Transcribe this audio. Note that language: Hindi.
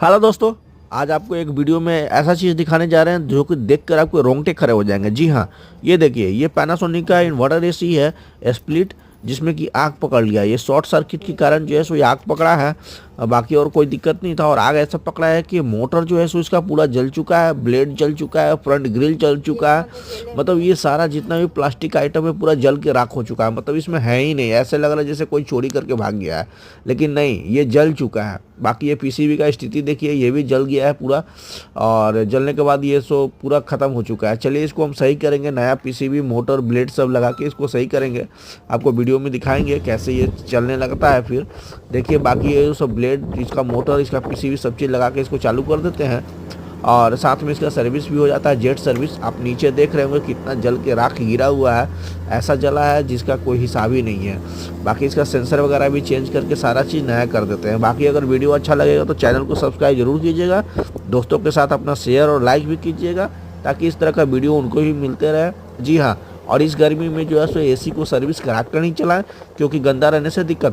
हेलो दोस्तों। आज आपको एक वीडियो में ऐसा चीज़ दिखाने जा रहे हैं जो कि देखकर आपके रोंगटे खड़े हो जाएंगे। जी हाँ, ये देखिए, ये पैनासोनिक का इन्वर्टर एसी है स्प्लिट, जिसमें कि आग पकड़ लिया। ये शॉर्ट सर्किट के कारण जो है सो ये आग पकड़ा है। बाकी और कोई दिक्कत नहीं था। और आग ऐसा पकड़ा है कि मोटर जो है सो इसका पूरा जल चुका है, ब्लेड जल चुका है, फ्रंट ग्रिल जल चुका है। मतलब ये सारा जितना भी प्लास्टिक आइटम है पूरा जल के राख हो चुका है। मतलब इसमें है ही नहीं, ऐसे लग रहा है जैसे कोई चोरी करके भाग गया है, लेकिन नहीं, ये जल चुका है। बाकी ये पीसीबी का स्थिति देखिए, ये भी जल गया है पूरा। और जलने के बाद ये सो पूरा ख़त्म हो चुका है। चलिए इसको हम सही करेंगे, नया पीसीबी मोटर ब्लेड सब लगा के इसको सही करेंगे। आपको वीडियो में दिखाएंगे कैसे ये चलने लगता है। फिर देखिए, बाकी ये सब ब्लेड, इसका मोटर, इसका पीसीबी सब चीज़ लगा के इसको चालू कर देते हैं। और साथ में इसका सर्विस भी हो जाता है, जेट सर्विस। आप नीचे देख रहे होंगे कितना जल के राख गिरा हुआ है, ऐसा जला है जिसका कोई हिसाब ही नहीं है। बाकी इसका सेंसर वगैरह भी चेंज करके सारा चीज़ नया कर देते हैं। बाकी अगर वीडियो अच्छा लगेगा तो चैनल को सब्सक्राइब जरूर कीजिएगा, दोस्तों के साथ अपना शेयर और लाइक भी कीजिएगा, ताकि इस तरह का वीडियो उनको भी मिलते रहे। जी हाँ, और इस गर्मी में जो है सो एसी को सर्विस करा कर नहीं चलाएं, क्योंकि गंदा रहने से दिक्कत